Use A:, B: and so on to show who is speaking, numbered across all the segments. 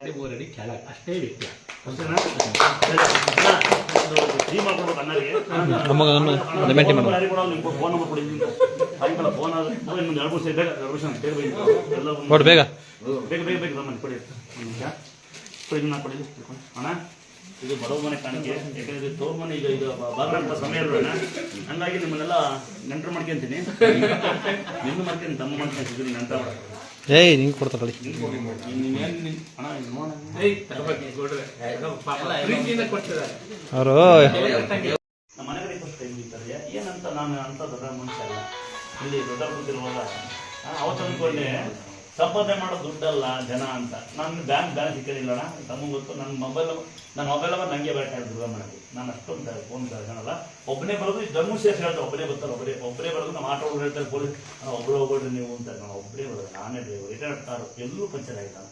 A: ಅಡಿ ಕೆಳ ಅಷ್ಟೇ ವ್ಯತ್ಯಾಸ.
B: ಬೇಗ
C: ಅಣ್ಣ ಇದು ಬಡವ ಮನೆ ಕಾಣಿಕೆ, ಯಾಕಂದ್ರೆ ತೋರ್ ಮನೆ ಈಗ ಇದು ಬಾಗ್ರಂತ ಸಮಯ ಅಲ್ವಣ್ಣ, ಹಂಗಾಗಿ ನಿಮ್ಮನ್ನೆಲ್ಲ ನೆಂಟರು ಮಾಡ್ಕೊಂತೀನಿ, ನಿನ್ನ ಮಾಡ್ತೀನಿ, ತಮ್ಮ ಮಾಡ್ಕೊಂತಿದ್ದೀನಿ ನಂತರ
B: ಏಯ್ ನಿಂಗೆ ಕೊಡ್ತಾರಳಿ ಅವರು
C: ನಮ್ಮ ಮನೆಗಳಿಗೆ ಫಸ್ಟ್ ಹೆಂಗಿರ್ತಾರೆ ಏನಂತ ನಾನು ಅಂತ ದೊಡ್ಡ ಮನುಷ್ಯ ಅಲ್ಲ, ಇಲ್ಲಿ ದೊಡ್ಡ ಕೂತಿರುವಾಗ ಅವತ್ತು ಅಂದ್ಕೊಂಡೆ ಸಂಪಾದನೆ ಮಾಡೋ ದುಡ್ಡಲ್ಲ ಜನ ಅಂತ. ನಾನು ಬ್ಯಾಲೆನ್ಸ್ ಸಿಕ್ಕಿಲ್ಲಣ್ಣ, ತಮಗೆ ಗೊತ್ತು. ನನ್ನ ಮೊಬೈಲ್ ನನಗೆ ಬೇಟ ದುರ್ಗ ಮಾಡೋದು, ನಾನು ಅಷ್ಟೊಂದು ಫೋನ್ ಜನಲ್ಲ. ಒಬ್ಬನೇ ಬರೋದು ಧರ್ಮಶೇಷ ಹೇಳ್ತಾರೆ, ಒಬ್ಬನೇ ಬರ್ತಾರೆ, ಒಬ್ಬರೇ ಬರೋದು. ನಮ್ಮ ಆಟೋ ಹೇಳ್ತಾರೆ ಪೊಲೀಸ್, ಒಬ್ಬರು ಹೋಗ್ಬೇಡ್ರಿ ನೀವು ಅಂತ. ನಾವು ಒಬ್ಬರೇ ಬರೋದು, ನಾನೇ ಡ್ರೈವರ್. ರಿಟೈರ್ಡ್ ಕಾರು ಎಲ್ಲೂ ಪಂಚರ್ ಆಯ್ತಾನ.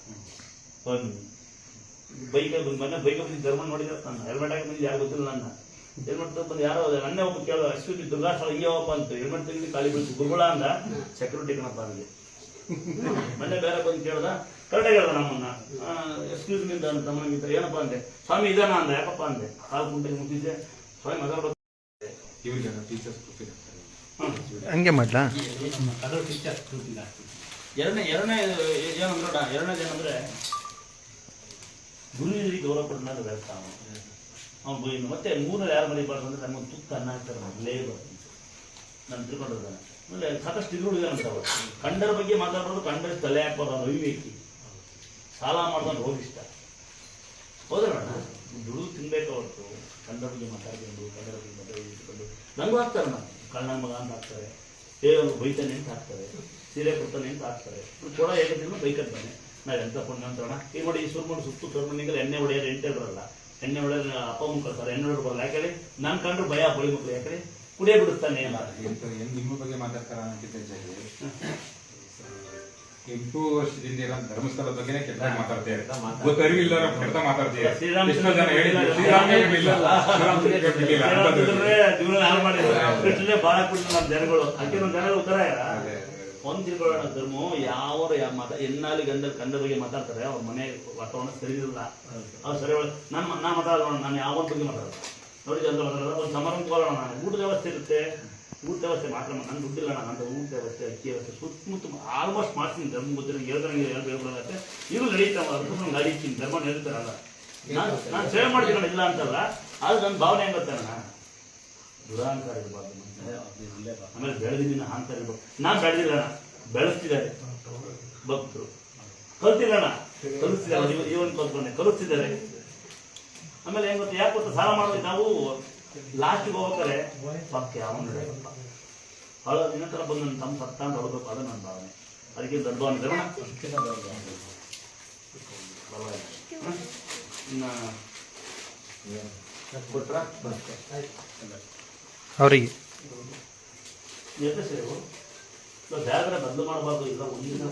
C: ಬೈಕ್ ಮೊನ್ನೆ ಬೈಕ್ ಬಂದು ಧರ್ಮ ನೋಡಿದ್ರೆ ನಾನು ಹೆಲ್ಮೆಟ್ ಹಾಕಿ ಬಂದು ಯಾರು ಗೊತ್ತಿಲ್ಲ. ನನ್ನ ಹೆಲ್ಮೆಟ್ ಬಂದು ಯಾರೋ ನನ್ನೇ ಒಬ್ಬ ಕೇಳೋ ಅಶ್ವಿನಿ ದುರ್ಗಾಸ್ಥಳ ಅಯ್ಯವಪ್ಪ ಅಂತ ಹೆಲ್ಮೆಟ್ ತೆಗೆದು ಖಾಲಿ ಬಿಡಿಸಿ ಗುರುಗಳ ಅಂದ ಸೆಕ್ಯೂರಿಟಿ ಕಣಪ್ಪ ಅಲ್ಲಿ. ಮೊನ್ನೆ ಬೇರೆ ಬಂದು ಕೇಳ್ದ, ಕರೆಕ್ಟಾಗಿ ಹೇಳ್ದ ನಮ್ಮನ್ನ, ಎಕ್ಸ್ಕ್ಯೂಸ್ ಮೀ ಅಂತ ತಮ್ಮಂಗಿದ್ದ. ಏನಪ್ಪ ಅಂದೆ, ಸ್ವಾಮಿ ಇದಾನ ಅಂದ. ಯಾಕಪ್ಪ ಅಂದೆ, ಕಾಲು ಕುಂಟೆ ಮುಗಿದ್ದೆ ಸ್ವಾಮಿ ಮಗ
B: ಹಂಗೆ ಮಾಡ್ಲಾ.
C: ಎರಡನೇದೇನಂದ್ರೆ ಗುರು ಹಿರಿಯ ಗೌರವ ಕೊಡೋಣ ವ್ಯವಸ್ಥೆ ಅವ್ನು ಬೈನು. ಮತ್ತೆ ಮೂರನೇ ಯಾರು ಮರಿಬಾರ್ದು ಅಂದ್ರೆ ನಮ್ಮೊಂದು ತುತ್ತ ಅನ್ನ ಹಾಕ್ತಾರೆ, ಮೊದಲೇ ಬರ್ತೀನಿ ನಾನು ತಿಳ್ಕೊಂಡಿದ್ದಾನೆ. ಆಮೇಲೆ ಸಾಕಷ್ಟು ಇರುಳಿದೆ ಅಂತವ್ರು, ಕಂಡರ ಬಗ್ಗೆ ಮಾತಾಡೋದು, ಕಂಡರ ತಲೆ ಹಾಕೋದು ಅದು ಅವಿವೇಕಿ, ಸಾಲ ಮಾಡೋದು ರೋಗಿಷ್ಟ. ಹೋದ್ರಣ್ಣ ದುಡಿದು ತಿನ್ಬೇಕು ಹೊರತು ಕಂಡರ ಬಗ್ಗೆ ಮಾತಾಡ್ಕೊಂಡು ಕಂಡರ ಬಗ್ಗೆ ಮಾತಾಡಿಕೊಂಡು ನಂಗೂ ಹಾಕ್ತಾರೆ. ನಾನು ಕಣ್ಣ ಮಗ ಅಂತ ಹಾಕ್ತಾರೆ, ಅವ್ರು ಬೈತಾನೆ ಅಂತ ಹಾಕ್ತಾರೆ, ಸೀರೆ ಕೊಡ್ತಾನೆ ಅಂತ ಹಾಕ್ತಾರೆ. ಕೊಡ ಹೇಗಿದ್ರು ಬೈಕತ್ತಾನೆ. ನಾವು ಎಂತ ಪುಣ್ಯ ಅಂತೋಣ. ಈಗ ನೋಡಿ ಈ ಸುರ್ಮಂಡು ಸುತ್ತು ತೊರ್ಮನಿಗೆಲ್ಲ ಎಣ್ಣೆ ಹೊಡೆಯೋರು ಎಂಟೇ ಬರಲ್ಲ, ಎಣ್ಣೆ ಹೊಡೆಯೋರು ಅಪ್ಪ ಮುಖರ್ತಾರೆ, ಎಣ್ಣೆ ಹೊಡೆದು ಬರಲ್ಲ. ಯಾಕಂದ್ರೆ ನಾನು ಕಂಡ್ರು ಭಯ ಬಳಿ ಮಕ್ಕಳು, ಯಾಕಂದ್ರೆ ಕುಡಿಯೇ ಬಿಡುತ್ತಾನೆ.
D: ನಿಮ್ಮ ಬಗ್ಗೆ ಮಾತಾಡ್ತಾರ ಎಂಟು ವರ್ಷದಿಂದ ಧರ್ಮಸ್ಥಳದ ಬಗ್ಗೆ ಕೆಟ್ಟ ಮಾತಾಡ್ತೇವೆ, ಗೊತ್ತರಿವಿಲ್ಲ ಕೆಟ್ಟ ಮಾತಾಡ್ತೇವೆ.
C: ಜೀವನ ಹಾಳು ಮಾಡಿದ್ರೆ ಬಾಳ ಕೊಡ್ತಾರೆ ನಮ್ಮ ಜನಗಳು. ಅದಕ್ಕೆ ನಮ್ಮ ಜನಗಳು ಉತ್ತರ ಒಂದ್ ತಿಳ್ಕೊಳ್ಳೋಣ. ಧರ್ಮ ಯಾವ ಮಾತಾ ಎನ್ನಾಲಿ ಕಂಡ ಬಗ್ಗೆ ಮಾತಾಡ್ತಾರೆ, ಅವ್ರ ಮನೆ ವಾತಾವರಣ ಸರಿ ಇರಲ್ಲ, ಅವ್ರು ಸರಿ. ನಾ ಮಾತಾಡೋಣ, ನಾನು ಯಾವೊಂದ ಬಗ್ಗೆ ಮಾತಾಡೋಣ ನೋಡಿ, ಜನರು ಮಾತಾಡೋಣ. ಒಂದು ಸಮಾರಂಭ ತಗೊಳ್ಳೋಣ, ನಾನು ಊಟದ ವ್ಯವಸ್ಥೆ ಇರುತ್ತೆ, ಊಟ ವ್ಯವಸ್ಥೆ ಮಾತ್ರ ನನ್ನ ದುಡ್ಡಿಲ್ಲ. ನಾನು ಊಟ ವ್ಯವಸ್ಥೆ, ಅಕ್ಕಿ ವ್ಯವಸ್ಥೆ ಸುತ್ತಮುತ್ತ ಆಲ್ಮೋಸ್ಟ್ ಮಾಡ್ತೀನಿ. ಧರ್ಮ ಗೊತ್ತಿರೋ ಹೇಳ್ಬೇಕಾಗತ್ತೆ. ಇದು ನಡೀತಾವ, ಅದಕ್ಕೆ ಗಾಡಿ ಇರ್ತೀನಿ, ಧರ್ಮ ನಡೀತಾರಲ್ಲ. ನಾನು ಸೇವೆ ಮಾಡ್ತೀನಿ ಇಲ್ಲ ಅಂತಲ್ಲ, ಆದ್ರೆ ನನ್ನ ಭಾವನೆ ಹೆಂಗತ್ತೆ ಅಣ್ಣ, ದುರಹಂಕಾರ ಇರಬಾರ್ದು. ಆಮೇಲೆ ಬೆಳೆದಿದ್ದೀನಿ ಅಹಂಕಾರ ಇರ್ಬೇಕು. ನಾನು ಬೆಳೆದಿಲ್ಲ ಅಣ್ಣ, ಬೆಳೆಸ್ತಿದ್ದಾರೆ ಭಕ್ತರು. ಕಲ್ತಿಲ್ಲಣ್ಣ, ಕಲಿಸ್ತಿದ್ದಾರೆ. ಇವನ್ ಕಲ್ತ್ಕೊಂಡೆ ಕಲಿಸ್ತಿದ್ದಾರೆ. ಆಮೇಲೆ ಹೆಂಗ್ ಗೊತ್ತ, ಯಾಕೆ ಗೊತ್ತ, ಸಾಲ ಮಾಡೋದು ನಾವು ಲಾಸ್ಟಿಗೆ ಹೋಗ್ಬೇಕಾರೆ ಪಕ್ಕ ಯಾವನು ಹಳ ದಿನ ತರ ಬಂದು ನನ್ನ ತಮ್ಮ ಸತ್ತ ಅಂತ ಹೊಡಬೇಕು, ಅದು ನನ್ನ ಭಾವನೆ. ಅದಕ್ಕೆ ದೊಡ್ಡ ಭಾವನೆ ಇರೋಣ. ಇನ್ನು ಕೊಟ್ರ
B: ಅವರಿಗೆ
C: ಎತ್ತ ಸೇರು ಬೇರೆ ಬದಲು ಮಾಡಬಾರ್ದು. ಇಲ್ಲ ಒಂದಿನ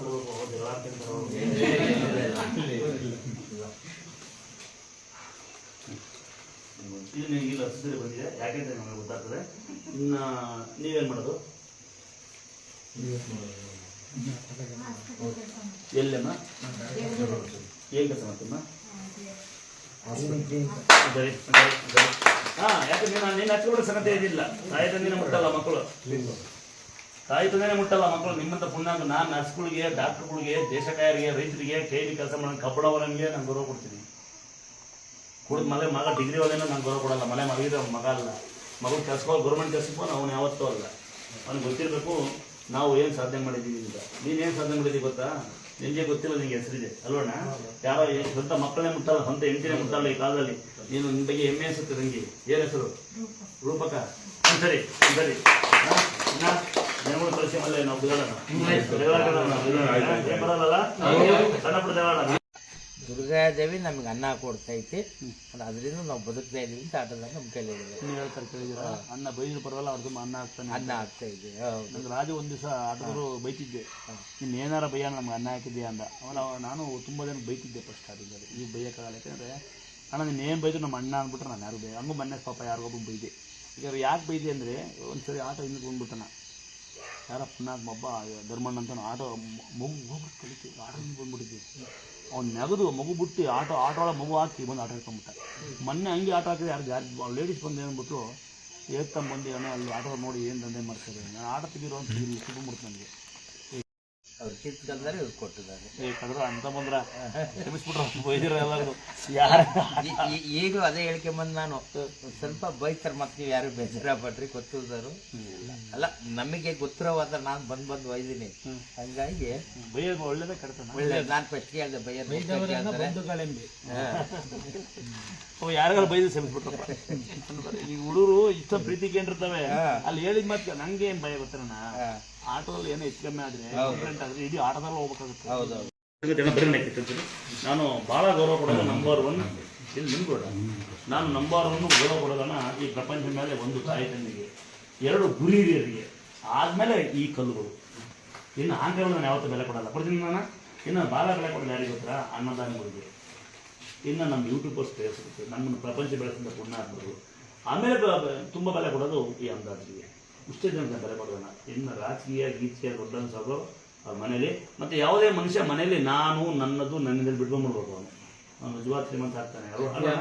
C: ಇದು ನೀವು ಇಲ್ಲಿ ಹಸಿರು ಬಂದಿದೆ, ಯಾಕೆಂದ್ರೆ ನಮಗೆ ಗೊತ್ತಾಗ್ತದೆ. ಇನ್ನು ನೀವೇನ್ ಮಾಡೋದು, ಎಲ್ಲಮ್ಮ ಏನ್ ಕೆಲಸ ಮಾಡ್ತೀಮ್ಮ? ಯಾಕಂದ್ರೆ ನಾನು ನಿನ್ನ ಹಚ್ಕೊಡೋ ಸಂಗತಿ ಇದಿಲ್ಲ. ತಾಯಿ ತಂದಿನ ಮುಟ್ಟಲ್ಲ ಮಕ್ಕಳು, ತಾಯಿ ತಂದೆನೇ ಮುಟ್ಟಲ್ಲ ಮಕ್ಕಳು. ನಿಮ್ಮಂತ ಪುಣ್ಯ ನಾನು ನರ್ಸ್ಗಳಿಗೆ, ಡಾಕ್ಟರ್ಗಳಿಗೆ, ದೇಶಕಾಯರಿಗೆ, ರೈತರಿಗೆ, ಕೈಲಿ ಕೆಲಸ ಮಾಡೋ ಕಬ್ಬಡವರಂಗೆ ನಾನು ಗೌರವ ಕೊಡ್ತೀನಿ. ಕುಡಿದ ಮಗ ಡಿಗ್ರಿ ಹೋದೇನೋ ನಾನು ಗೌರವ ಕೊಡಲ್ಲ. ಮನೆ ಮಗಿದ್ರೆ ಅವ್ನ ಮಗ ಅಲ್ಲ, ಮಗು ಕೆಲ್ಸಕ್ಕೆ ಗೌರ್ಮೆಂಟ್ ಕೆಲ್ಸಕ್ಕೂ ಅವ್ನು ಯಾವತ್ತೂ ಅಲ್ಲ. ಅವ್ನಿಗೆ ಗೊತ್ತಿರಬೇಕು ನಾವು ಏನು ಸಾಧನೆ ಮಾಡಿದ್ದೀವಿ ಅಂತ. ನೀನೇನು ಸಾಧನೆ ಮಾಡಿದ್ದೀವಿ ಗೊತ್ತಾ? ನಿಮಗೆ ಗೊತ್ತಿಲ್ಲ, ನಿಂಗೆ ಹೆಸರಿದೆ ಅಲ್ವಣ್ಣ. ಯಾರೋ ಸ್ವಂತ ಮಕ್ಕಳೇ ಮುಟ್ಟಲ್ಲ, ಸ್ವಂತ ಹೆಂಡತಿನೇ ಮುಟ್ಟಲ್ಲ ಈ ಕಾಲದಲ್ಲಿ. ನೀನು ನಿನ್ನ ಬಗ್ಗೆ ಹೆಮ್ಮೆ ಅನ್ಸುತ್ತೆ ನಂಗೆ. ಏನು ಹೆಸರು? ರೂಪಕ. ಸರಿ ಸರಿ, ಜನಗಳು ಕಳಿಸಿ ಮಲ್ಲ ನಾವು ಬಿಡೋಣ, ಬರಲ್ಲ ಸಣ್ಣ ಪುಟ್ಟ ದೇವಾಲಯ.
E: ದುರ್ಗಾದೇವಿ ನಮ್ಗೆ ಅನ್ನ ಕೊಡ್ತೈತಿ, ಅದರಿಂದ ನಾವು ಬದುಕ್ತಾ ಇದೀವಿ ಅಂತ ಆಟದಾಗ ನಮ್ಮ ಕೈಲಿ
C: ಹೇಳ್ತಾರೆ. ಕೇಳಿದಿರ ಅನ್ನ ಬೈದ್ರು ಪರವಾಗಿಲ್ಲ, ಅವ್ರದ್ದು ಅನ್ನ ಹಾಕ್ತಾನೆ,
E: ಅನ್ನ ಆಗ್ತಾ ಇದೆ.
C: ನಂಗೆ ರಾಜು ಒಂದು ದಿವಸ ಆಟೋರು ಬೈತಿದ್ದೆ, ನೀನು ಏನಾರ ಬೈಯ ನಮ್ಗೆ ಅನ್ನ ಹಾಕಿದ್ಯಾ ಅಂದ. ಅವನ ನಾನು ತುಂಬ ಜನ ಬೈತಿದ್ದೆ ಫಸ್ಟ್ ಸ್ಟಾರ್ಟಿಂಗಲ್ಲಿ. ಈಗ ಬೈಯೋಕ್ಕಾಗಲ್ಲ, ಯಾಕಂದರೆ ಅಣ್ಣ ನೀನು ಏನು ಬೈದ್ರು ನಮ್ಮ ಅಣ್ಣ ಅಂದ್ಬಿಟ್ರೆ ನಾನು ಯಾರು ಬೈ ಹಂಗೂ ಮೊನ್ನೆ ಪಾಪ ಯಾರಿಗೊಬ್ಬ ಬೈದೆ. ಈಗ ಯಾಕೆ ಬೈದೆ ಅಂದರೆ, ಒಂದು ಸರಿ ಆಟೋ ಹಿಂದೆ ಬಂದ್ಬಿಟ್ಟಣ, ಯಾರ ಪುಣ್ಯಾತ್ಮ ಒಬ್ಬ ಧರ್ಮಣ್ಣ ಅಂತ ಆಟೋ ಹೋಗ್ಬಿಟ್ಟು ಕಳಿತೀವಿ, ಆಟೋ ಹಿಂದೆ ಬಂದ್ಬಿಟ್ಟಿದ್ವಿ. ಅವ್ನು ನೆಗದು ಮಗು ಬಿಟ್ಟು ಆಟ ಒಳಗೆ ಮಗು ಹಾಕಿ ಬಂದು ಆಟ ಆಡ್ಕೊಂಬಿಟ್ಟ. ಮೊನ್ನೆ ಹಂಗೆ ಆಟ ಹಾಕಿದ್ರೆ ಯಾರು ಲೇಡೀಸ್ ಬಂದು ಏನ್ಬಿಟ್ಟು ಏರ್ತಮ್ಮ ಬಂದು ಅಲ್ಲಿ ಆಟ ನೋಡಿ ಏನು ದಂಧೆ ಮಾಡ್ತಾರೆ, ನಾನು ಆಟ ತೆಗೀರೋ ಅಂತ ಸಿಗ್ಬಿಡ್ತು ನನಗೆ.
E: ಅವ್ರು ಕಿತ್ಕೊಂಡ್ರೆ ಇವ್ರು ಕೊಟ್ಟಿದ್ದಾರೆ.
C: ಕದ್ರ ಅಂತ ಬಂದ್ರ ಕ್ಷಮಿಸ್ಬಿಟ್ರು ಬೈದಿರೋ ಎಲ್ಲರಿಗೂ. ಯಾರು
E: ಈಗಲೂ ಅದೇ ಹೇಳ್ಕೊಂಬಂದು ನಾನು ಸ್ವಲ್ಪ ಬೈತಾರೆ, ಮತ್ತೆ ನೀವು ಯಾರು ಬೇಜಾರ ಪಟ್ರಿ ಗೊತ್ತಿಲ್ದರು ಅಲ್ಲ, ನಮಗೆ ಗೊತ್ತಿರೋವಾದ್ರೆ ನಾನು ಬಂದು ಒಯ್ದೀನಿ. ಹಂಗಾಗಿ
C: ಬೈಯೋದು ಒಳ್ಳೇದೇ ಕಡ್ತಾನೆ.
E: ಒಳ್ಳೆ ನಾನು ಫಸ್ಟ್ ಹೇಳಿದೆ ಬೈಯೋದು
C: ಯಾರಿಗಾರು ಬೈದು ಕ್ಷಮಿಸ್ಬಿಟ್ರಪ್ಪ. ಈ ಹುಡುಗರು ಇಷ್ಟ ಪ್ರೀತಿ ಕೇಂದ್ರಿರ್ತವೆ, ಅಲ್ಲಿ ಹೇಳಿದ ಮತ್ತೆ ನಂಗೆ ಏನ್ ಭಯ ಗೊತ್ತೇನ, ಆಟೋದಲ್ಲಿ ಏನೋ ಹೆಚ್ಚು ಕಮ್ಮಿ ಆದ್ರೆ ಇಡೀ ಆಟೋದಲ್ಲಿ ಹೋಗ್ಬೇಕಾಗುತ್ತೆ. ನಾನು ಬಹಳ ಗೌರವ ಕೊಡೋದು ನಂಬರ್ 1 ಇಲ್ಲಿ ನಿಮ್ಗೋಡ. ನಾನು ನಂಬರ್ 1 ಗೌರವ ಕೊಡೋದನ್ನ ಈ ಪ್ರಪಂಚದ ಮೇಲೆ ಒಂದು ತಾಯಿ ತಂದೆಗೆ, 2 ಗುರಿ ಹಿರಿಯರಿಗೆ, ಆದ್ಮೇಲೆ ಈ ಕಲ್ಲುಗಳು. ಇನ್ನು ಆಂಗ್ಲಗಳು ನಾನು ಯಾವತ್ತೂ ಬೆಲೆ ಕೊಡಲ್ಲ, ಕೊಡ್ತೀನಿ ನಾನು. ಇನ್ನು ಭಾಳ ಬೆಲೆ ಕೊಡೋದು ಯಾರಿಗೆ ಗೊತ್ತರ, ಅನ್ನದಾನಿಗಳಿಗೆ. ಇನ್ನು ನಮ್ಮ ಯೂಟ್ಯೂಬರ್ಸ್ ಬೇಯಿಸುತ್ತೆ, ನಮ್ಮನ್ನು ಪ್ರಪಂಚ ಬೆಳೆಸಿದ ಪುಣ್ಯ ಆಗ್ಬೋದು. ಆಮೇಲೆ ತುಂಬ ಬೆಲೆ ಕೊಡೋದು ಈ ಅಂದಾಜಿಗೆ. ಇಷ್ಟೇ ಜನ ಬೆಲೆ ಕೊಡೋಣ. ಇನ್ನು ರಾಜಕೀಯ ಗೀಚೀಯ ದೊಡ್ಡ ಸಾಗೋ ಅವ್ರ ಮನೇಲಿ, ಮತ್ತು ಯಾವುದೇ ಮನುಷ್ಯ ಮನೇಲಿ ನಾನು ನನ್ನದು ನನ್ನಿಂದ ಬಿಟ್ಕೊಂಡ್ಬಿಡ್ಬೇಕು. ಅವನು ನಿಜವಾದ ಶ್ರೀಮಂತ ಆಗ್ತಾನೆ.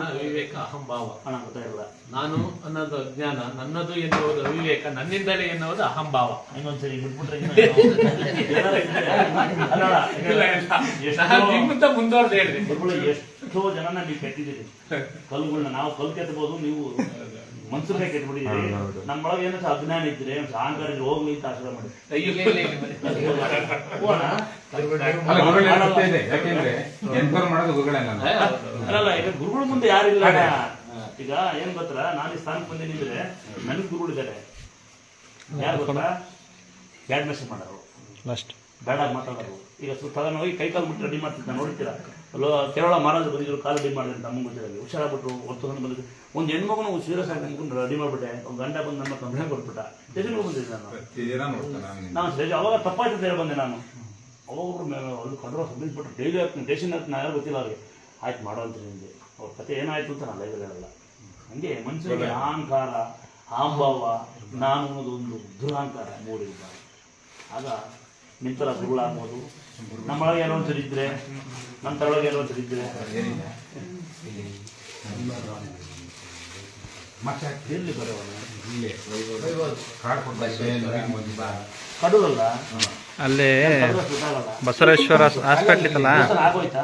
A: ಅವಿವೇಕ ಅಹಂಭಾವ.
C: ಹಣ ಗೊತ್ತಾಗಿಲ್ಲ.
A: ನಾನು ಅನ್ನೋದು ಅಜ್ಞಾನ, ನನ್ನದು ಎನ್ನುವುದು ಅವಿವೇಕ, ನನ್ನಿಂದಲೇ ಎನ್ನುವುದು ಅಹಂಭಾವ.
C: ಇನ್ನೊಂದ್ಸರಿ ಬಿಟ್ಬಿಟ್ರೆ
A: ನಿಮ್ಮಿಂದ ಮುಂದುವರೆದು ಹೇಳಿದೆ.
C: ಎಷ್ಟೋ ಜನನ ನೀವು ಕೆಟ್ಟಿದ್ದೀರಿ. ಕಲ್ಲುಗಳನ್ನ ನಾವು ಕಲ್ಲು ಕೆತ್ತಬಹುದು, ನೀವು ಮನ್ಸೂರೇ ಕೆಟ್ಬಿಟ್ಟಿದ್ದೀರಿ. ನಮ್ಮೊಳಗೆ ಏನೋ ಅಜ್ಞಾನ ಇದ್ರೆ, ಅಹಂಕಾರ ಇದ್ರೆ ಹೋಗ್ಲಿ ಅಂತ ಆಶ್ರಯ ಮಾಡಿ.
D: ಯಾಕೆಂದ್ರೆ ಎನ್ಕ್ವೈರಿ ಮಾಡೋದು ಗುರುಗಳಲ್ಲ.
C: ಅಲ್ಲ, ಈಗ ಗುರುಗಳ ಮುಂದೆ ಯಾರಿಲ್ಲ. ಈಗ ಏನ್ ಗೊತ್ತರ, ನಾನು ಈ ಸ್ಥಾನಕ್ಕೆ ಬಂದಿದ್ರೆ ನನಗೆ ಗುರುಗಳಿದ್ದಾರೆ. ಯಾರು ಗೊತ್ತಾ, ಬ್ಯಾಡ್ ಮೆಸೇಜ್ ಮಾಡೋರು, ಬೇಡ ಮಾತಾಡೋರು. ಈಗ ಸಾಧಾರಣ ಹೋಗಿ ಕೈ ಕಾಲು ಬಿಟ್ಟು ರೆಡಿ ಮಾಡ್ತಿದ್ದ ನೋಡ್ತೀರಾ. ಕೇರಳ ಮಹಾರಾಜರು ಬಂದಿದ್ರು, ಕಾಲು ರೆಡಿ ಮಾಡಿದ್ರೆ ನಮ್ಮ ಗೊತ್ತಿರಲಿ, ಹುಷಾರಾಗ್ಬಿಟ್ರು. ಹೊತ್ತು ಬಂದಿದ್ದು ಒಂದು ಹೆಣ್ಮಗನು ಸೀರಿಯಸ್ ಆಗಿ ನಿಂತ್ಕೊಂಡು ರೆಡಿ ಮಾಡ್ಬಿಟ್ಟೆ. ಒಂದು ಗಂಡ ಬಂದು ನಮ್ಮ ಕಂಪ್ಲೇಂಟ್ ಕೊಟ್ಬಿಟ್ಟ. ಸ್ಟೇಷನ್ಗೆ ಬಂದಿದ್ದೆ ನಾನು ಸ್ಟೇಜ್. ಅವಾಗ ತಪ್ಪಾಯ್ತು ಬೇರೆ ಬಂದೆ ನಾನು. ಅವಾಗೊಬ್ರು ಅದು ಕಂಟ್ರೋಲ್ ಸಬ್ಮಿಟ್ಬಿಟ್ರು. ಡೈಲಿ ಆಗ್ತೀನಿ ಸ್ಟೇಷನ್ ಆಗ್ತೀನಿ, ಯಾರು ಗೊತ್ತಿಲ್ಲ ಅವ್ರಿಗೆ. ಆಯ್ತು ಮಾಡೋ ಅಂತೀನಿ ನಿಮಗೆ. ಅವ್ರ ಕತೆ ಏನಾಯ್ತು ಅಂತ ನಾನು ಲೈವ್ ಹೇಳಲ್ಲ. ಹಂಗೆ ಮನುಷ್ಯನಿಗೆ ಅಹಂಕಾರ, ಅಹಂಭಾವ, ನಾನು ಅನ್ನೋದು ಒಂದು ದುರಹಂಕಾರ ಮೂಡಿದ್ದಾರೆ. ಆಗ ನಿಂತರ ಗುರುಗಳಾಗ್ಬೋದು. ನಮ್ಮೊಳಗೆ ಏನೋ ಒಂದು ಸರಿದ್ರೆ, ನಮ್ಮ ತರೊಳಗೆ ಏನೋ ಒಂದು ಸರಿದ್ರೆ ಎಲ್ಲಿ ಬರೋಣ. ಕಡೂರಲ್ಲ,
B: ಅಲ್ಲೇ ಬಸವರೇಶ್ವರ ಹಾಸ್ಪಿಟ್ಲ್ ಇತ್ತಲ್ಲ,
C: ಆಗೋಯ್ತಾ?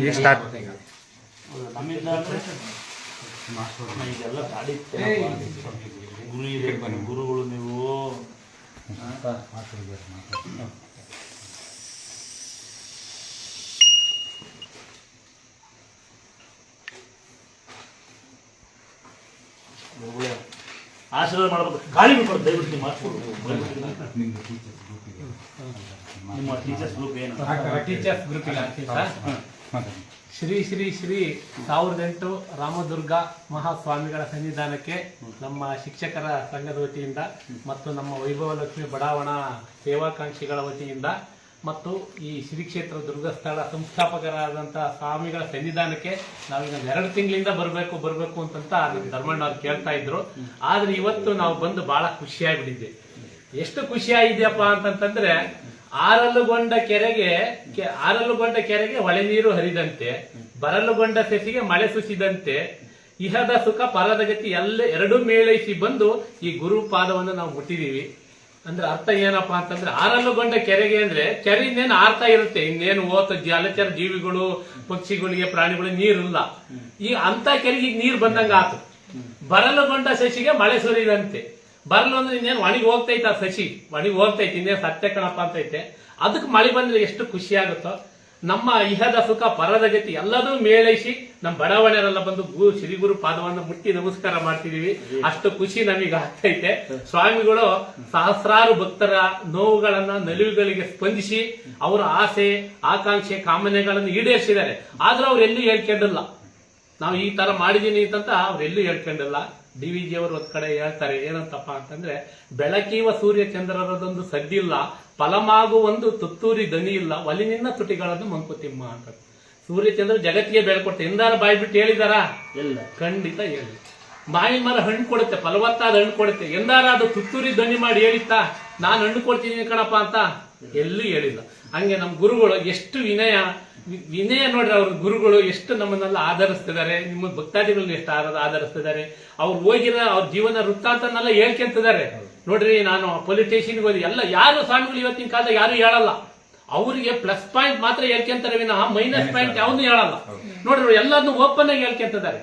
B: ಈಗ ಸ್ಟಾರ್ಟ್.
C: ನಮ್ಮಿಂದ ಇದೆಲ್ಲ ಗಾಡಿ ಗುರು ಇದೆ, ಗುರುಗಳು ನೀವು. ಆಶೀರ್ವಾದ ಮಾಡಬೇಕು. ಗಾಳಿ ಬಿಡ್ಬಾರ್ದು ದಯವಿಟ್ಟು ಮಾಡಿಸ್ಕೊಡ್ಬೇಕು. ನಿಮ್ಮ ಟೀಚರ್ಸ್ ಗ್ರೂಪ್ ಏನು?
A: ಟೀಚರ್ಸ್ ಗ್ರೂಪ್ ಇಲ್ಲ. ಶ್ರೀ ಶ್ರೀ ಶ್ರೀ 1008 ರಾಮದುರ್ಗ ಮಹಾಸ್ವಾಮಿಗಳ ಸನ್ನಿಧಾನಕ್ಕೆ ನಮ್ಮ ಶಿಕ್ಷಕರ ಸಂಘದ ವತಿಯಿಂದ ಮತ್ತು ನಮ್ಮ ವೈಭವಲಕ್ಷ್ಮಿ ಬಡಾವಣಾ ಸೇವಾಕಾಂಕ್ಷಿಗಳ ವತಿಯಿಂದ ಮತ್ತು ಈ ಶ್ರೀ ಕ್ಷೇತ್ರ ದುರ್ಗಸ್ಥಳ ಸಂಸ್ಥಾಪಕರಾದಂಥ ಸ್ವಾಮಿಗಳ ಸನ್ನಿಧಾನಕ್ಕೆ ನಾವೀಗ 2 ತಿಂಗಳಿಂದ ಬರಬೇಕು ಅಂತಂತ ಧರ್ಮಣ್ಣ ಅವ್ರು ಕೇಳ್ತಾ ಇದ್ರು. ಆದ್ರೆ ಇವತ್ತು ನಾವು ಬಂದು ಬಹಳ ಖುಷಿಯಾಗ್ಬಿಟ್ಟಿದ್ದೆ. ಎಷ್ಟು ಖುಷಿಯಾಗಿದೆಯಪ್ಪ ಅಂತಂತಂದ್ರೆ, ಆರಲ್ಲುಗೊಂಡ ಕೆರೆಗೆ ಹೊಳೆ ನೀರು ಹರಿದಂತೆ, ಬರಲುಗೊಂಡ ಸೆಸಿಗೆ ಮಳೆ ಸುಸಿದಂತೆ, ಇಹದ ಸುಖ ಪರದ ಗತಿ ಎರಡೂ ಮೇಳೈಸಿ ಬಂದು ಈ ಗುರು ಪಾದವನ್ನು ನಾವು ಮುಟ್ಟಿದೀವಿ. ಅಂದ್ರೆ ಅರ್ಥ ಏನಪ್ಪಾ ಅಂತಂದ್ರೆ, ಆರಲ್ಲುಗೊಂಡ ಕೆರೆಗೆ ಅಂದ್ರೆ ಕೆರೆ ಇನ್ನೇನು ಆರ್ತಾ ಇರುತ್ತೆ, ಇನ್ನೇನು ಜಲಚರ ಜೀವಿಗಳು, ಪಕ್ಷಿಗಳಿಗೆ, ಪ್ರಾಣಿಗಳಿಗೆ ನೀರಿಲ್ಲ. ಈ ಅಂತ ಕೆರೆಗೆ ನೀರು ಬಂದಂಗ ಆತು. ಬರಲುಗೊಂಡ ಸಸಿಗೆ ಮಳೆ ಸುರಿದಂತೆ, ಬರಲು ಅಂದ್ರೆ ಇನ್ನೇನು ಒಣಗಿ ಹೋಗ್ತೈತೆ, ಆ ಸಸಿ ಒಣಗಿ ಹೋಗ್ತೈತೆ, ಇನ್ನೇನು ಸತ್ಯ ಕಣಪ್ಪ ಅಂತೈತೆ. ಅದಕ್ಕೆ ಮಳೆ ಬಂದ್ರೆ ಎಷ್ಟು ಖುಷಿ ಆಗುತ್ತೋ. ನಮ್ಮ ಇಹದ ಸುಖ ಪರದ ಗತಿ ಎಲ್ಲದೂ ಮೇಳೈಸಿ ನಮ್ಮ ಬಡಾವಣೆರೆಲ್ಲ ಬಂದು ಶ್ರೀ ಗುರು ಪಾದವನ್ನು ಮುಟ್ಟಿ ನಮಸ್ಕಾರ ಮಾಡ್ತಿದೀವಿ. ಅಷ್ಟು ಖುಷಿ ನಮಗೆ ಆಗ್ತೈತೆ. ಸ್ವಾಮಿಗಳು ಸಹಸ್ರಾರು ಭಕ್ತರ ನೋವುಗಳನ್ನ, ನಲಿವುಗಳಿಗೆ ಸ್ಪಂದಿಸಿ ಅವರ ಆಸೆ, ಆಕಾಂಕ್ಷೆ, ಕಾಮನೆಗಳನ್ನು ಈಡೇರಿಸಿದ್ದಾರೆ. ಆದ್ರೂ ಅವ್ರು ಎಲ್ಲೂ ಹೇಳ್ಕೊಂಡಿಲ್ಲ, ನಾವು ಈ ತರ ಮಾಡಿದೀನಿ ಅಂತ ಅವ್ರೆಲ್ಲೂ ಹೇಳ್ಕೊಂಡಿಲ್ಲ. DVG ಅವರು ಒಂದ್ ಕಡೆ ಹೇಳ್ತಾರೆ, ಏನಂತಪ್ಪ ಅಂತಂದ್ರೆ, ಬೆಳಕೀವ ಸೂರ್ಯ ಚಂದ್ರರದೊಂದು ಸದ್ದಿಲ್ಲ, ಫಲಮಾಗು ಒಂದು ತುತ್ತೂರಿ ದನಿ ಇಲ್ಲ, ಒಲಿನಿನ್ನ ತುಟಿಗಳನ್ನು ಮಂಕುತಿಮ್ಮ ಅಂತ. ಸೂರ್ಯಚಂದ್ರ ಜಗತ್ತಿಗೆ ಬೆಳ್ಕೊಡ್ತಾರೆ. ಎಂದಾರ ಬಾಯ್ ಬಿಟ್ಟು ಹೇಳಿದಾರ? ಇಲ್ಲ, ಖಂಡಿತ ಹೇಳಿ. ಮಾವಿನ ಮರ ಹಣ್ಣು ಕೊಡುತ್ತೆ, ಫಲವತ್ತಾದ ಹಣ್ಣು ಕೊಡುತ್ತೆ. ಎಂದಾರ ಅದು ತುತ್ತೂರಿ ದನಿ ಮಾಡಿ ಹೇಳಿತ್ತಾ, ನಾನು ಹಣ್ಣು ಕೊಡ್ತೀನಿ ಕಣಪ್ಪ ಅಂತ? ಎಲ್ಲೂ ಹೇಳಿಲ್ಲ. ಹಂಗೆ ನಮ್ಮ ಗುರುಗಳು ಎಷ್ಟು ವಿನಯ, ವಿನಯ ನೋಡ್ರಿ, ಅವ್ರ ಗುರುಗಳು ಎಷ್ಟು ನಮ್ಮನ್ನೆಲ್ಲ ಆಧರಿಸ್ತಿದ್ದಾರೆ, ನಿಮ್ಮ ಭಕ್ತಾದಿಗಳನ್ನ ಎಷ್ಟು ಆಧರಿಸ್ತಿದ್ದಾರೆ. ಅವ್ರು ಹೋಗಿರೋ ಅವ್ರ ಜೀವನ ವೃತ್ತಾಂತನೆಲ್ಲ ಹೇಳ್ಕೊಂತಿದ್ದಾರೆ. ನೋಡ್ರಿ, ನಾನು ಪೊಲೀಸ್ ಸ್ಟೇಷನ್ಗೆ ಹೋಗಿ ಎಲ್ಲ ಯಾರು ಸ್ವಾಮಿಗಳು ಇವತ್ತಿನ ಕಾಲದಾಗ ಯಾರು ಹೇಳಲ್ಲ. ಅವರಿಗೆ ಪ್ಲಸ್ ಪಾಯಿಂಟ್ ಮಾತ್ರ ಹೇಳ್ಕೊಂತಾರೆ ವಿನಃ ಮೈನಸ್ ಪಾಯಿಂಟ್ ಯಾವ್ದು ಹೇಳಲ್ಲ. ನೋಡ್ರಿ, ಎಲ್ಲಾದ್ನೂ ಓಪನ್ ಆಗಿ ಹೇಳ್ಕೊಂತಿದ್ದಾರೆ.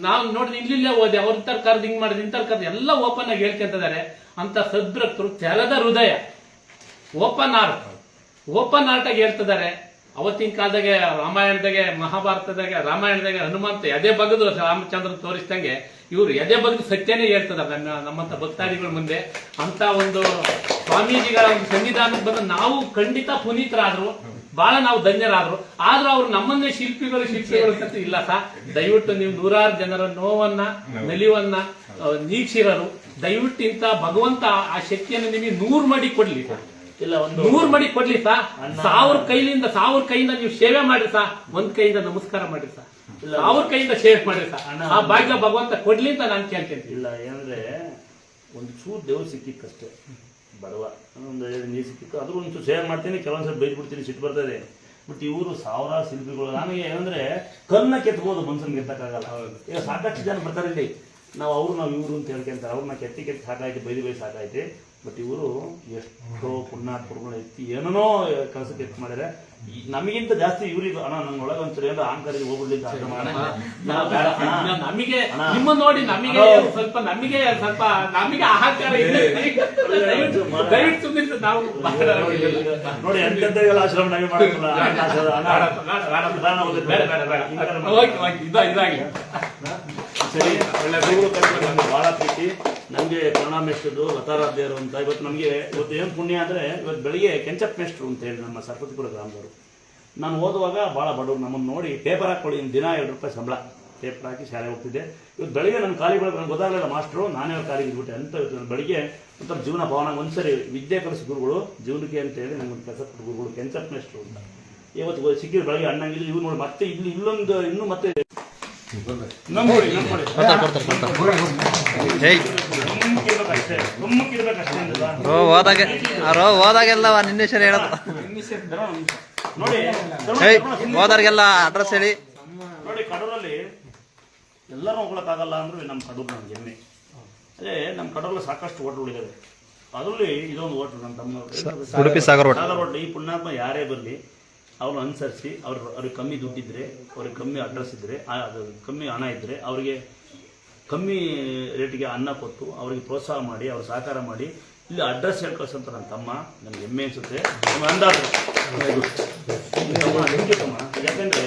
A: ನಾವು ನೋಡ್ರಿ ಇಲ್ಲಿಲ್ಲೇ ಹೋದೆ, ಅವ್ರ ಕರ್ದು ಹಿಂಗ್ ಮಾಡಿದ್ ಇಂತರ ಕರ್ದು ಎಲ್ಲ ಓಪನ್ ಆಗಿ ಹೇಳ್ಕೊಂತಿದ್ದಾರೆ. ಅಂತ ಸದ್ಭಕ್ತರು ತೆರೆದ ಹೃದಯ, ಓಪನ್ ಆರ್ಟ್ ಆಗಿ ಹೇಳ್ತಿದ್ದಾರೆ. ಅವತ್ತಿನ ಕಾಲದಾಗೆ ರಾಮಾಯಣದಾಗೆ ಮಹಾಭಾರತದಾಗೆ ರಾಮಾಯಣದಾಗೆ ಹನುಮಂತ ಎದೆ ಬಗದು ರಾಮಚಂದ್ರ ತೋರಿಸಿದಂಗೆ ಇವರು ಎದೆ ಬಗದು ಸತ್ಯನೇ ಹೇಳ್ತಿದ್ದಾರೆ ನಮ್ಮಂತ ಭಕ್ತಾದಿಗಳ ಮುಂದೆ. ಅಂತ ಒಂದು ಸ್ವಾಮೀಜಿಗಳ ಒಂದು ಸನ್ನಿಧಾನಕ್ಕೆ ಬಂದು ನಾವು ಖಂಡಿತ ಪುನೀತರಾದ್ರು, ಬಹಳ ನಾವು ಧನ್ಯರಾದ್ರು. ಆದ್ರೂ ಅವ್ರು ನಮ್ಮನ್ನೇ ಶಿಲ್ಪಿಗಳು ಅಂತ ಇಲ್ಲ ಸರ್. ದಯವಿಟ್ಟು ನೀವು ನೂರಾರು ಜನರ ನೋವನ್ನ ನಲಿವನ್ನ ನೀಕ್ಷಿರರು, ದಯವಿಟ್ಟು ಇಂತ ಭಗವಂತ ಆ ಶಕ್ತಿಯನ್ನು ನಿಮಗೆ 100 ಮಡಿ ಕೊಡ್ಲಿ ಸರ್.
C: ಇಲ್ಲ, ಒಂದು
A: 100 ಮಡಿ ಕೊಡ್ಲಿ ಸಾ. 1000 ಕೈಯಿಂದ ನೀವು ಸೇವೆ ಮಾಡ್ರಿ ಸಾ. ಒಂದ್ ಕೈಯಿಂದ ನಮಸ್ಕಾರ ಮಾಡ್ರಿ ಸಾ. 1000 ಕೈಯಿಂದ ಸೇವೆ ಮಾಡ್ರಿ ಸಾ. ಆ ಭಾಗ್ಯ ಭಗವಂತ ಕೊಡ್ಲಿ ಅಂತ ನಾನು ಕೇಳ್ತೀನಿ.
C: ಇಲ್ಲ, ಏನಂದ್ರೆ ಒಂದು ಚೂರು ದೇವ್ರು ಸಿಕ್ಕಿತ್ತಷ್ಟೇ, ಬಡವ ಒಂದು ನೀರು ಸಿಕ್ಕಿತ್ತು, ಅದ್ರ ಒಂಚೂರು ಸೇವೆ ಮಾಡ್ತೀನಿ, ಕೆಲವೊಂದ್ಸಲ ಬೈದ್ ಬಿಡ್ತೀನಿ, ಸಿಟ್ಟು ಬರ್ತದೆ. ಬಟ್ ಇವರು ಸಾವಿರಾರು ಶಿಲ್ಪಿಗಳು. ನನಗೆ ಏನಂದ್ರೆ ಕನ್ನ ಕೆತ್ಬೋದು, ಮನ್ಸನ್ ಕೆತ್ತಕ್ಕಾಗಲ್ಲ. ಈಗ ಸಾಕಷ್ಟು ಜನ ಬರ್ತಾರೆ ಇಲ್ಲಿ, ನಾವು ಇವರು ಅಂತ ಹೇಳ್ಕೊಂತಾರೆ. ಅವ್ರನ್ನ ಕೆತ್ತಿ ಸಾಕಾಯ್ತು, ಬೈದು ಸಾಕಾಯ್ತು. ಬಟ್ ಇವರು ಎಷ್ಟೋ ಪುಣ್ಯಾತ್ಮಗಳು ಎತ್ತಿ ಏನೇನೋ ಕೆಲಸಕ್ಕೆ ಎತ್ತಿ ಮಾಡಿದ್ರೆ ನಮಗಿಂತ ಜಾಸ್ತಿ ಇವ್ರಿಗೆ ಅಣ್ಣ ನನ್ನ ಒಳಗೆ ಒಂದ್ಸರಿ ಏನೋ ಅಹಂಕಾರಕ್ಕೆ ಹೋಗ್ಬಿಡ್ಲಿಕ್ಕೆ
A: ನಮಗೆ ನಿಮ್ಮ ನೋಡಿ ನಮಗೆ ಸ್ವಲ್ಪ ಅಹಂಕಾರ ಇದೆ. ದಯವಿಟ್ಟು ನಾವು
C: ನೋಡಿ ಎಂತೆಲ್ಲ ಆಶ್ರಮ ನಾವೇ ಮಾಡಲ್ಲ.
A: ಇದಾಗಿ
C: ಸರಿ, ಒಳ್ಳೆ ಗುರುಗಳು ಕಲಿಬೇಕು. ನಮ್ಗೆ ಬಹಳ ಪ್ರೀತಿ. ನಮ್ಗೆ ಕನ್ನಡ ಮೇಷ್ಟ್ರದ್ದು ಲತಾರಾಧ್ಯರು ಅಂತ. ಇವತ್ತು ನಮಗೆ ಇವತ್ತು ಏನು ಪುಣ್ಯ ಅಂದ್ರೆ, ಇವತ್ತು ಬೆಳಿಗ್ಗೆ ಕೆಂಚಪ್ ಮೇಷ್ಟ್ರು ಅಂತ ಹೇಳಿ ನಮ್ಮ ಸರ್ಪತಿಪುರ ಗ್ರಾಮದವರು. ನಾನು ಓದುವಾಗ ಬಹಳ ಬಡವರು, ನಮ್ಮನ್ನು ನೋಡಿ ಪೇಪರ್ ಹಾಕೊಳ್ಳಿ, ದಿನ 2 ರೂಪಾಯಿ ಸಂಬಳ, ಪೇಪರ್ ಹಾಕಿ ಶಾಲೆ ಹೋಗ್ತಿದ್ದೆ. ಇವತ್ತು ಬೆಳಿಗ್ಗೆ ನನ್ನ ಕಾಲಿಗೆ ನನಗೆ ಗೊತ್ತಾಗಲಿಲ್ಲ ಮಾಸ್ಟ್ರು, ನಾನೇ ಅವ್ರ ಕಾಲಿಗೆ ಇದ್ಬಿಟ್ಟೆ ಅಂತ. ಇವತ್ತು ಬೆಳಿಗ್ಗೆ ಒಂಥರ ಜೀವನ ಭವನ ಒಂದ್ಸರಿ ವಿದ್ಯೆ ಕಲಿಸಿ ಗುರುಗಳು ಜೀವನಕ್ಕೆ ಅಂತ ಹೇಳಿ ನಮ್ಗೆ ಕೆಲಸ ಗುರುಗಳು ಕೆಂಚಪ್ ಮೇಷ್ಟ್ರು ಅಂತ. ಇವತ್ತು ಸಿಕ್ಕಿದ್ರು ಬೆಳಗ್ಗೆ ಅಣ್ಣಂಗಿದ್ರು. ಇವ್ರು ನೋಡಿ ಮತ್ತೆ ಇಲ್ಲಿ ಇಲ್ಲೊಂದು ಇನ್ನೂ ಮತ್ತೆ
B: ಹೋದಾಗೆಲ್ಲ ನಿನ್ನ ಹೆಸರು ಹೇಳೋದು
C: ನೋಡಿ.
B: ಹೋದಾರ್ಗೆಲ್ಲ ಅಡ್ರೆಸ್ ಹೇಳಿ.
C: ನೋಡಿ, ಕಡೂರಲ್ಲಿ ಎಲ್ಲರೂ ಹೋಗ್ಲಕ್ಕಾಗಲ್ಲ ಅಂದ್ರೆ ನಮ್ಮ ಕಡೂರು ನಮ್ಗೆ ಹೆಮ್ಮೆ. ಅದೇ ನಮ್ಮ ಕಡೂರಲ್ಲಿ ಸಾಕಷ್ಟು ಹೋಟ್ಲುಗಳಿದ್ದಾವೆ. ಅದರಲ್ಲಿ ಇದೊಂದು ಹೋಟ್ಲು ನಮ್ಮ ತಮ್ಮ
B: ಉಡುಪಿ ಸಾಗರ್
C: ಹೋಟ್ಲು. ಈ ಪುಣ್ಯಾತ್ಮ ಯಾರೇ ಬರಲಿ ಅವ್ರನ್ನ ಅನುಸರಿಸಿ, ಅವ್ರಿಗೆ ಕಮ್ಮಿ ದುಡ್ಡಿದ್ರೆ, ಅವ್ರಿಗೆ ಕಮ್ಮಿ ಅಡ್ರೆಸ್ ಇದ್ದರೆ, ಅದು ಕಮ್ಮಿ ಹಣ ಇದ್ದರೆ ಅವ್ರಿಗೆ ಕಮ್ಮಿ ರೇಟಿಗೆ ಅನ್ನ ಕೊಟ್ಟು ಅವ್ರಿಗೆ ಪ್ರೋತ್ಸಾಹ ಮಾಡಿ, ಅವ್ರ ಸಹಕಾರ ಮಾಡಿ ಇಲ್ಲಿ ಅಡ್ರೆಸ್ ಹೇಳಿ ಕಳ್ಸಂತ ನನ್ನ ತಮ್ಮ. ನನಗೆ ಹೆಮ್ಮೆ ಅನಿಸುತ್ತೆ. ಯಾಕಂದರೆ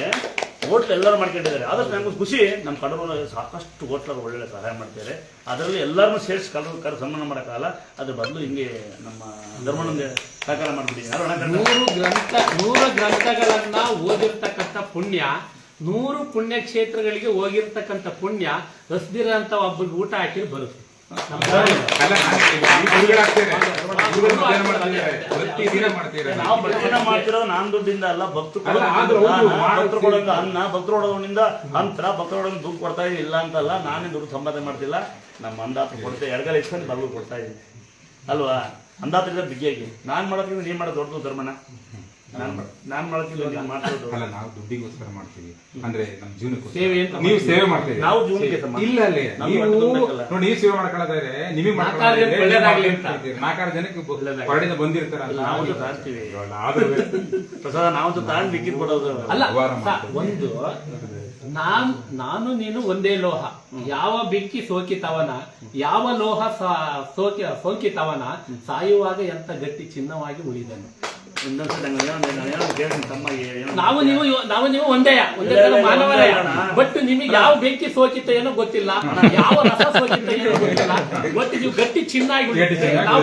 C: ಹೋಟ್ಲ್ ಎಲ್ಲರೂ ಮಾಡ್ಕೊಂಡಿದ್ದಾರೆ. ಆದಷ್ಟು ನನಗೆ ಖುಷಿ, ನಮ್ಮ ಕಡೂರಲ್ಲಿ ಸಾಕಷ್ಟು ಹೋಟ್ಲರು ಒಳ್ಳೆ ಸಹಾಯ ಮಾಡ್ತಾರೆ. ಅದರಲ್ಲಿ ಎಲ್ಲರನ್ನೂ ಸೇರಿಸಿ ಸನ್ಮಾನ ಮಾಡೋಕ್ಕಾಗಲ್ಲ. ಅದ್ರ ಬದಲು ಹಿಂಗೆ ನಮ್ಮ ಧರ್ಮನಂಗೆ ಸಹಕಾರ ಮಾಡ್ಬಿಟ್ಟಿದ್ದೀನಿ.
A: 100 ಗ್ರಂಥಗಳನ್ನ ಓದಿರ್ತಕ್ಕಂಥ ಪುಣ್ಯ, 100 ಪುಣ್ಯ ಕ್ಷೇತ್ರಗಳಿಗೆ ಹೋಗಿರ್ತಕ್ಕಂಥ ಪುಣ್ಯ ಹಸ್ದಿರಂತ ಒಬ್ಬರಿಗೆ ಊಟ ಹಾಕಿ ಬರುತ್ತೆ.
C: ನಾವು ಭಜನೆ ಮಾಡ್ತಿರೋದು ನಾನು ದುಡ್ಡಿಂದ ಅಲ್ಲ, ಭಕ್ತರು ಕೊಡೋದು ಅನ್ನ, ಭಕ್ತರು ಹೊಡೋದ್ರಿಂದ ಅಂತರ, ಭಕ್ತರು ಹೊಡೋದು ದುಡ್ಡು ಕೊಡ್ತಾ ಇದೀನಿ ಇಲ್ಲ ಅಂತಲ್ಲ. ನಾನೇ ದುಡ್ಡು ಸಂಪಾದನೆ ಮಾಡ್ತಿಲ್ಲ, ನಮ್ಮ ಅಂದಾತ ಕೊಡ್ತೇವೆ. ಎಡಗಲ್ ಇಸ್ಕೊಂಡು ಬಲ್ಗೂ ಕೊಡ್ತಾ ಇದೀನಿ ಅಲ್ವಾ. ಅಂದಾತ್ರಿಂದ ಬಿಗಿಯಾಗಿ ನಾನು ಮಾಡೋದ್ರಿಂದ ನೀನ್ ಮಾಡೋದು ದೊಡ್ಡದು ಧರ್ಮನ. ನಾನ್ ಮಾಡೋದ್ರಿಂದ ನೀವು ಮಾಡ್ತಿರೋದು
D: ಅಲ್ಲ, ನಾವು ದುಡ್ಡಿಗೋಸ್ಕರ ಮಾಡ್ತೀವಿ ಅಂದ್ರೆ ನಮ್ಮ ಜೀವನಕ್ಕೆ
A: ಸೇವೆ ಅಂತ
D: ನೀವು ಸೇವೆ ಮಾಡ್ತೀವಿ.
C: ನಾವು ಜೀವನಕ್ಕೆ
D: ಇಲ್ಲ ಅಲ್ಲಿ ನೀವು ನೋಡಿ, ನೀವು ಸೇವೆ ಮಾಡ್ಕೊಳ್ಳೋದಾದ್ರೆ ನಿಮಗೆ 4 ಜನಕ್ಕೆ ಹೊರಡಿಂದ ಬಂದಿರ್ತಾರ.
C: ನಾವು ತಾಳ್ತೀವಿ ಪ್ರಸಾದ, ನಾವು ತಾಂಡ್ ಬಿಕ್ಕಿದ್ ಕೊಡೋದು
A: ಅಲ್ಲ. ಒಂದು ನಾನು ನೀನು ಒಂದೇ ಲೋಹ, ಯಾವ ಬೆಕ್ಕಿ ಸೋಕಿತವನ, ಯಾವ ಲೋಹ ಸೋಕಿತವನ ಸಾಯುವಾಗ ಎಂತ ಗಟ್ಟಿ ಚಿನ್ನವಾಗಿ ಉಳಿದನು. ನಾವು ನೀವು ಒಂದೇ ಮಾನವರೇ. ಬಟ್ ನಿಮಗೆ ಯಾವ ಬೆಂಕಿ ಸೋಕಿತ ಏನೋ ಗೊತ್ತಿಲ್ಲ, ಯಾವ ರಸ ಸೋಕಿತ ಏನೋ ಗೊತ್ತಿಲ್ಲ. ಬಟ್ ನೀವು ಗಟ್ಟಿ ಚಿನ್ನ ಆಗಿ ನಾವು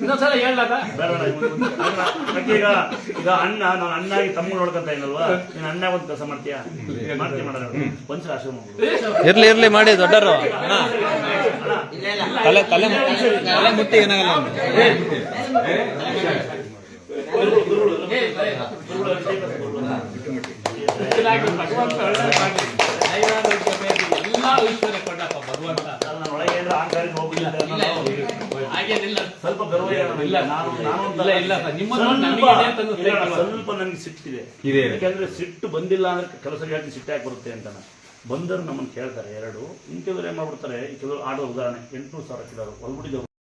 A: ಇನ್ನೊಂದ್ಸಲ ಹೇಳಲ್ಲ.
C: ಈಗ ಅಣ್ಣ, ನಾನು ಅಣ್ಣಾಗಿ ತಮ್ಮ ನೋಡ್ಕೊಂತ ಏನಲ್ವಾ, ನೀನ್ ಅಣ್ಣ ಒಂದು ಕೆಲಸ ಮಾಡ್ತೀಯಾ? ಮಾಡ್ತೀವಿ ಮಾಡೋಣ. ಒಂದ್ಸಲ ಆಶ್ರಮ
B: ಇರ್ಲಿ ಮಾಡಿ ದೊಡ್ಡರು ತಲೆ ಮುಟ್ಟಿ ಏನಾಗಲ್ಲ.
A: ಭಗವಂತ ಎಲ್ಲ ಐಶ್ವರ್ಯ ಕೊಡಪ್ಪ. ಅಂತ.
C: ನನ್ನ ಒಳಗೆ ಏನಾರ ಅಹಂಕಾರ ಹೋಗ್ಬಿಟ್ಟಿದೆ ಅನ್ನೋ
A: ಹಾಗೇನಿಲ್ಲ.
C: ಸ್ವಲ್ಪ ಗರ್ವ ಇದೆ ನನಗೆ.
A: ಇಲ್ಲ,
C: ನಾನು
A: ಇಲ್ಲ, ಇಲ್ಲ ಸರ್, ನಿಮ್ಮನ್ನು
C: ಸ್ವಲ್ಪ-
A: ನಮಗೆ ಇದೆ ಅಂತ ಅನಿಸ್ತಾ
C: ಇಲ್ಲ,
A: ಇಲ್ಲ.
C: ಸ್ವಲ್ಪ ನನಗೆ ಸಿಟ್ಟಿದೆ.
D: ಇದೆ.
C: ಯಾಕಂದ್ರೆ ಸಿಟ್ಟು ಬಂದಿಲ್ಲ ಅಂದ್ರೆ ಕೆಲಸ ಹೇಳ್ತೀನಿ ಸಿಟ್ಟು ಯಾಕೆ ಬರುತ್ತೆ ಅಂತ. ಬಂದರು ನಮ್ಮನ್ನು ಕೇಳ್ತಾರೆ ಎರಡು. ಇನ್ ಕೆಲವರು ಏನ್ ಮಾಡ್ಬಿಡ್ತಾರೆ, ಈ ಕೆಲವರು ಆಡೋ ಉದಾಹರಣೆ 800,000 ಕಿಲೋ ಹೊಲ್ಬಿಟ್ಟಿದ್ದವ್ರು